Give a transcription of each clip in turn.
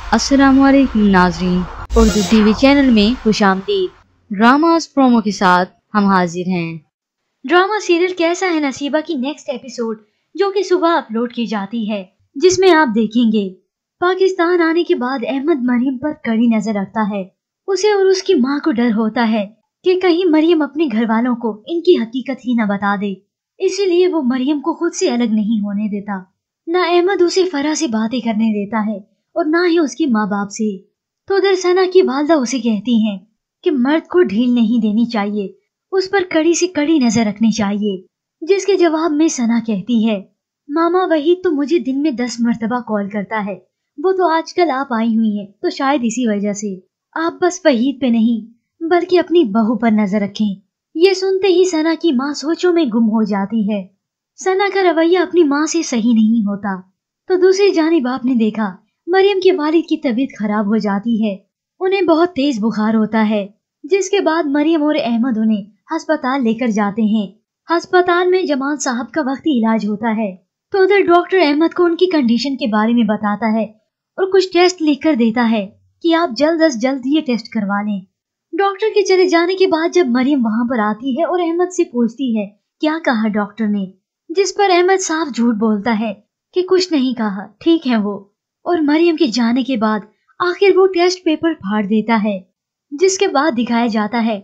अस्सलाम वालेकुम नाज़रीन, उर्दू टीवी चैनल में खुशामदीद। ड्रामास प्रोमो के साथ हम हाजिर हैं। ड्रामा सीरियल कैसा है नसीबा की नेक्स्ट एपिसोड जो कि सुबह अपलोड की जाती है, जिसमें आप देखेंगे पाकिस्तान आने के बाद अहमद मरियम पर कड़ी नजर रखता है। उसे और उसकी माँ को डर होता है कि कहीं मरियम अपने घर वालों को इनकी हकीकत ही न बता दे, इसीलिए वो मरियम को खुद से अलग नहीं होने देता। न अहमद उसे फरा से बातें करने देता है और ना ही उसके माँ बाप से। तो उधर सना की वालदा उसे कहती हैं कि मर्द को ढील नहीं देनी चाहिए, उस पर कड़ी से कड़ी नजर रखनी चाहिए। जिसके जवाब में सना कहती है, मामा वहीद तो मुझे दिन में 10 मर्तबा कॉल करता है, वो तो आजकल आप आई हुई हैं, तो शायद इसी वजह से आप बस वहीद पे नहीं बल्कि अपनी बहू पर नजर रखें। ये सुनते ही सना की माँ सोचों में गुम हो जाती है। सना का रवैया अपनी माँ से सही नहीं होता। तो दूसरी जानिब आपने देखा मरियम के वालिद की तबीयत खराब हो जाती है, उन्हें बहुत तेज बुखार होता है। जिसके बाद मरियम और अहमद उन्हें अस्पताल लेकर जाते हैं। अस्पताल में जमाल साहब का वक्ती इलाज होता है। तो उधर डॉक्टर अहमद को उनकी कंडीशन के बारे में बताता है और कुछ टेस्ट लिख कर देता है कि आप जल्द अज जल्द ये टेस्ट करवा लें। डॉक्टर के चले जाने के बाद जब मरियम वहाँ पर आती है और अहमद से पूछती है क्या कहा डॉक्टर ने, जिस पर अहमद साफ झूठ बोलता है कि कुछ नहीं कहा, ठीक है वो। और मरियम के जाने के बाद आखिर वो टेस्ट पेपर फाड़ देता है। जिसके बाद दिखाया जाता है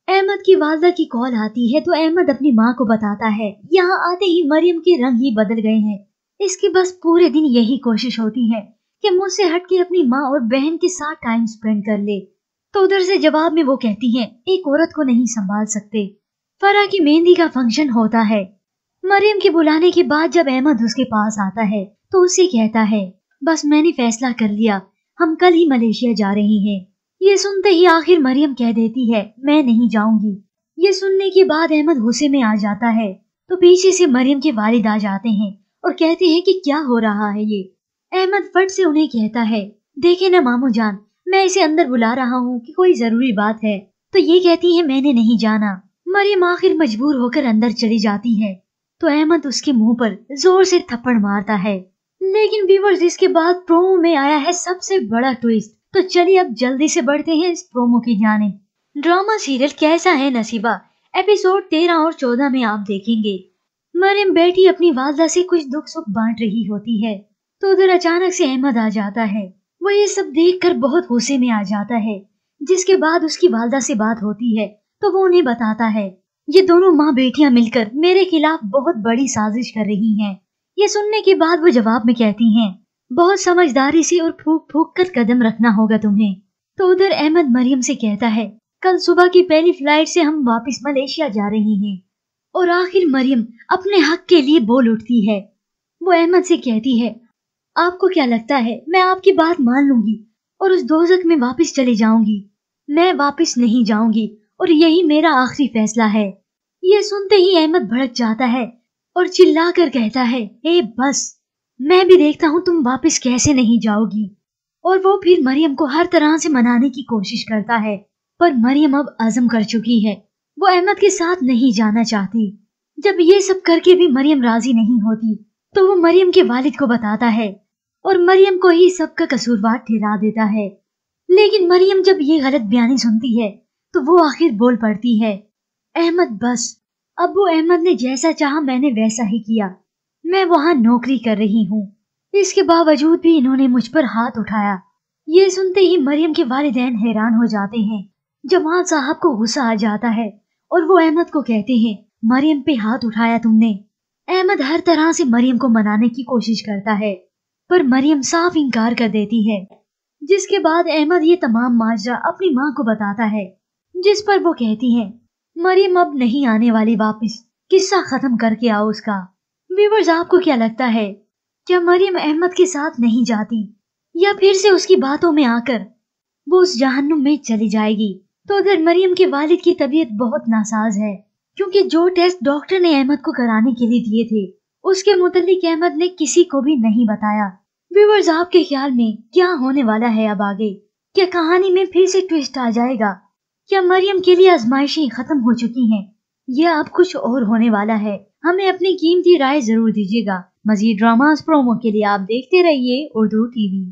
अहमद की वालदा की कॉल आती है, तो अहमद अपनी माँ को बताता है। यहाँ आते ही मरियम के रंग ही बदल गए हैं। इसकी बस पूरे दिन यही कोशिश होती है कि मुझसे हटके अपनी माँ और बहन के साथ टाइम स्पेंड कर ले। तो उधर से जवाब में वो कहती है एक औरत को नहीं संभाल सकते। फरा की मेहंदी का फंक्शन होता है। मरियम के बुलाने के बाद जब अहमद उसके पास आता है तो उससे कहता है बस मैंने फैसला कर लिया, हम कल ही मलेशिया जा रहे हैं। ये सुनते ही आखिर मरियम कह देती है मैं नहीं जाऊंगी। ये सुनने के बाद अहमद गुस्से में आ जाता है। तो पीछे से मरियम के वालिद आ जाते हैं और कहते हैं कि क्या हो रहा है ये। अहमद फट से उन्हें कहता है देखे ना मामू जान, मैं इसे अंदर बुला रहा हूँ कि कोई जरूरी बात है। तो ये कहती है मैंने नहीं जाना। मरियम आखिर मजबूर होकर अंदर चली जाती है। तो अहमद उसके मुंह पर जोर से थप्पड़ मारता है। लेकिन व्यूअर्स इसके बाद प्रोमो में आया है सबसे बड़ा ट्विस्ट। तो चलिए अब जल्दी से बढ़ते हैं इस प्रोमो की जानिब। ड्रामा सीरियल कैसा है नसीबा एपिसोड 13 और 14 में आप देखेंगे मरियम बेटी अपनी वालदा से कुछ दुख सुख बांट रही होती है। तो उधर अचानक से अहमद आ जाता है। वो ये सब देखकर बहुत गुस्से में आ जाता है। जिसके बाद उसकी वालदा से बात होती है तो वो उन्हें बताता है ये दोनों माँ बेटियां मिलकर मेरे खिलाफ बहुत बड़ी साजिश कर रही हैं। ये सुनने के बाद वो जवाब में कहती हैं बहुत समझदारी से और फूक फूक कर कदम रखना होगा तुम्हें। तो उधर अहमद मरियम से कहता है कल सुबह की पहली फ्लाइट से हम वापस मलेशिया जा रहे हैं। और आखिर मरियम अपने हक के लिए बोल उठती है। वो अहमद से कहती है आपको क्या लगता है मैं आपकी बात मान लूंगी और उस दोजख में वापस चले जाऊंगी? मैं वापस नहीं जाऊंगी और यही मेरा आखिरी फैसला है। ये सुनते ही अहमद भड़क जाता है और चिल्लाकर कहता है ए बस, मैं भी देखता हूँ तुम वापस कैसे नहीं जाओगी। और वो फिर मरियम को हर तरह से मनाने की कोशिश करता है, पर मरियम अब अज़म कर चुकी है, वो अहमद के साथ नहीं जाना चाहती। जब ये सब करके भी मरियम राजी नहीं होती तो वो मरियम के वालिद को बताता है और मरियम को ही सबका कसूरवार ठहरा देता है। लेकिन मरियम जब ये गलत बयानी सुनती है तो वो आखिर बोल पड़ती है अहमद बस, अब्बू अहमद ने जैसा चाहा मैंने वैसा ही किया, मैं वहाँ नौकरी कर रही हूँ, इसके बावजूद भी इन्होंने मुझ पर हाथ उठाया। ये सुनते ही मरियम के वालिदैन हैरान हो जाते हैं। जमाल साहब को गुस्सा आ जाता है और वो अहमद को कहते हैं मरियम पे हाथ उठाया तुमने। अहमद हर तरह से मरियम को मनाने की कोशिश करता है पर मरियम साफ इनकार कर देती है। जिसके बाद अहमद ये तमाम माजरा अपनी माँ को बताता है, जिस पर वो कहती है मरियम अब नहीं आने वाली वापस, किस्सा खत्म करके आओ उसका। व्यूअर्स आपको क्या लगता है, क्या मरियम अहमद के साथ नहीं जाती या फिर से उसकी बातों में आकर वो उस जहन्नुम में चली जाएगी? तो उधर मरियम के वालिद की तबीयत बहुत नासाज है, क्योंकि जो टेस्ट डॉक्टर ने अहमद को कराने के लिए दिए थे उसके मुतालिक अहमद ने किसी को भी नहीं बताया। व्यूअर्स आपके ख्याल में क्या होने वाला है अब आगे? क्या कहानी में फिर से ट्विस्ट आ जाएगा? क्या मरियम के लिए आजमाइशें खत्म हो चुकी हैं या अब कुछ और होने वाला है? हमें अपनी कीमती राय जरूर दीजिएगा। मजीद ड्रामास प्रोमो के लिए आप देखते रहिए उर्दू टीवी।